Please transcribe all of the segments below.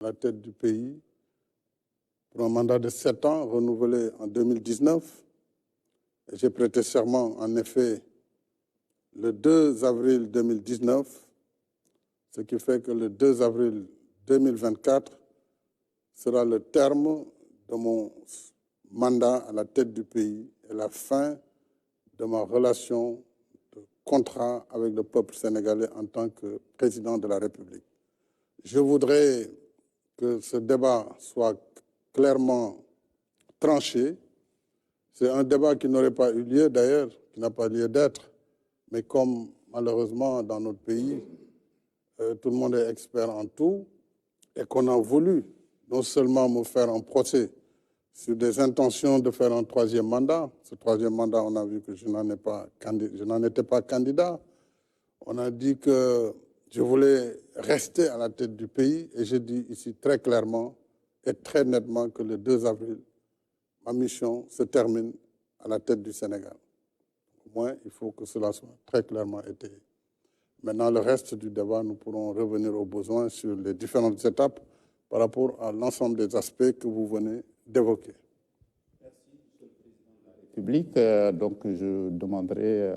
à la tête du pays pour un mandat de 7 ans renouvelé en 2019. J'ai prêté serment, en effet, le 2 avril 2019, ce qui fait que le 2 avril 2024 sera le terme de mon mandat à la tête du pays et la fin de ma relation de contrat avec le peuple sénégalais en tant que président de la République. Je voudrais que ce débat soit clairement tranché. C'est un débat qui n'aurait pas eu lieu d'ailleurs, qui n'a pas lieu d'être, mais comme malheureusement dans notre pays, tout le monde est expert en tout, et qu'on a voulu non seulement me faire un procès sur des intentions de faire un troisième mandat. Ce troisième mandat, on a vu que je n'en étais pas candidat. On a dit que je voulais rester à la tête du pays et je dis ici très clairement et très nettement que le 2 avril, ma mission se termine à la tête du Sénégal. Au moins, il faut que cela soit très clairement étayé. Maintenant, le reste du débat, nous pourrons revenir aux besoins sur les différentes étapes par rapport à l'ensemble des aspects que vous venez d'évoquer. Merci, Monsieur le Président de la République. Donc, je demanderai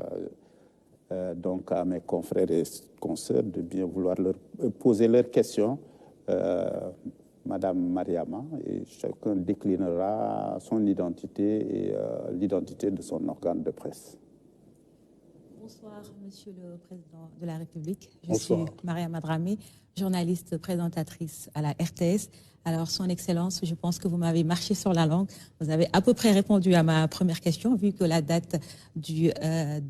donc à mes confrères et consoeurs de bien vouloir leur poser leurs questions. Madame Mariama, et chacun déclinera son identité et l'identité de son organe de presse. Bonsoir, Monsieur le Président de la République. Je suis Mariama Dramé, journaliste présentatrice à la RTS. Alors, Son Excellence, je pense que vous m'avez marché sur la langue. Vous avez à peu près répondu à ma première question, vu que la date du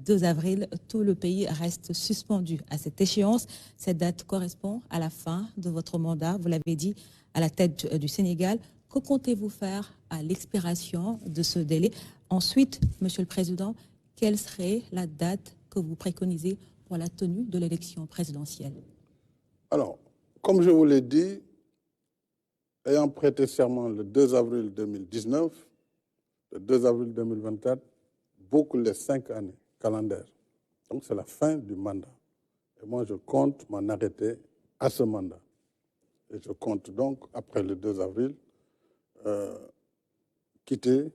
2 avril, tout le pays reste suspendu à cette échéance. Cette date correspond à la fin de votre mandat, vous l'avez dit, à la tête du Sénégal. Que comptez-vous faire à l'expiration de ce délai? Ensuite, Monsieur le Président, quelle serait la date que vous préconisez pour la tenue de l'élection présidentielle? Alors, comme je vous l'ai dit, ayant prêté serment le 2 avril 2019, le 2 avril 2024, boucle les 5 années calendaires. Donc, c'est la fin du mandat. Et moi, je compte m'en arrêter à ce mandat. Et je compte donc, après le 2 avril, quitter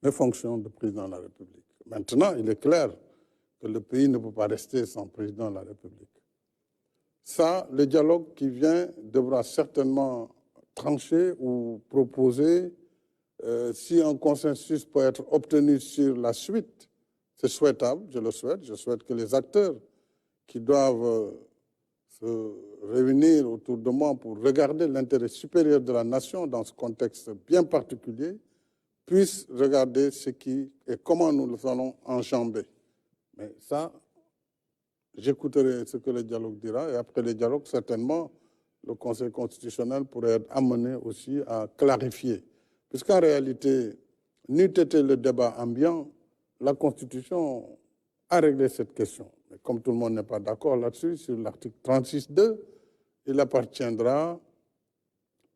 mes fonctions de président de la République. Maintenant, il est clair que le pays ne peut pas rester sans président de la République. Ça, le dialogue qui vient devra certainement trancher ou proposer, si un consensus peut être obtenu sur la suite, c'est souhaitable, je le souhaite. Je souhaite que les acteurs qui doivent se réunir autour de moi pour regarder l'intérêt supérieur de la nation dans ce contexte bien particulier puissent regarder ce qui et comment nous le allons enjamber. Mais ça, j'écouterai ce que le dialogue dira et après le dialogue, certainement, le Conseil constitutionnel pourrait être amené aussi à clarifier. Puisqu'en réalité, n'eût été le débat ambiant, la Constitution a réglé cette question. Mais comme tout le monde n'est pas d'accord là-dessus, sur l'article 36.2, il appartiendra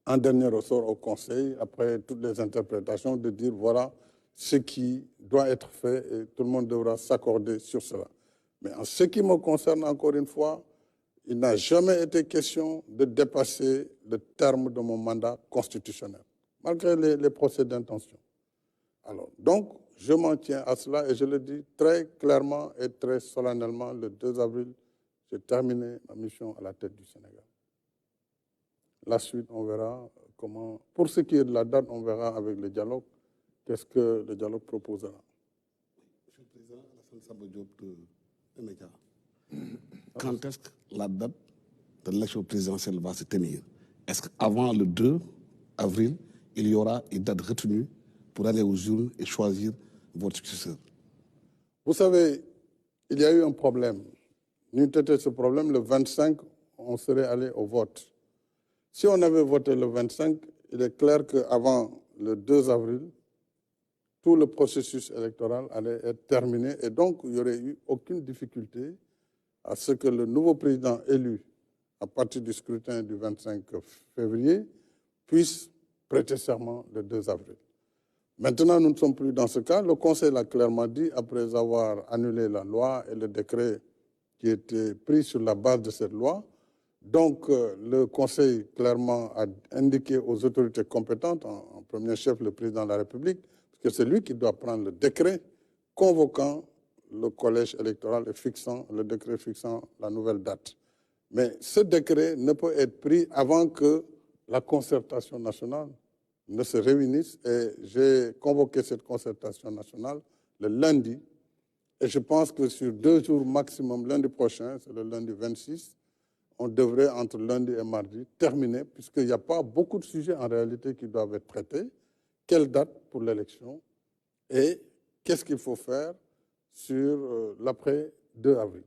en dernier ressort au Conseil, après toutes les interprétations, de dire voilà ce qui doit être fait et tout le monde devra s'accorder sur cela. Mais en ce qui me concerne, encore une fois, il n'a jamais été question de dépasser le terme de mon mandat constitutionnel, malgré les procès d'intention. Alors, donc, je m'en tiens à cela et je le dis très clairement et très solennellement, le 2 avril, j'ai terminé ma mission à la tête du Sénégal. La suite, on verra comment... Pour ce qui est de la date, on verra avec le dialogue, qu'est-ce que le dialogue proposera. Monsieur le Président, Alassane Samba Diop de Média. Quand est-ce que la date de l'élection présidentielle va se tenir? Est-ce qu'avant le 2 avril, il y aura une date retenue pour aller aux urnes et choisir votre successeur? Vous savez, il y a eu un problème. N'eût été ce problème, le 25, on serait allé au vote. Si on avait voté le 25, il est clair qu'avant le 2 avril, tout le processus électoral allait être terminé et donc il n'y aurait eu aucune difficulté à ce que le nouveau président élu à partir du scrutin du 25 février puisse prêter serment le 2 avril. Maintenant, nous ne sommes plus dans ce cas. Le Conseil l'a clairement dit, après avoir annulé la loi et le décret qui était pris sur la base de cette loi, Donc, le Conseil clairement a indiqué aux autorités compétentes, en premier chef le président de la République, que c'est lui qui doit prendre le décret convoquant le collège électoral et fixant le décret fixant la nouvelle date. Mais ce décret ne peut être pris avant que la concertation nationale ne se réunisse. Et j'ai convoqué cette concertation nationale le lundi. Et je pense que sur 2 jours maximum, lundi prochain, c'est le lundi 26, on devrait, entre lundi et mardi, terminer, puisqu'il n'y a pas beaucoup de sujets en réalité qui doivent être traités. Quelle date pour l'élection et qu'est-ce qu'il faut faire sur l'après 2 avril.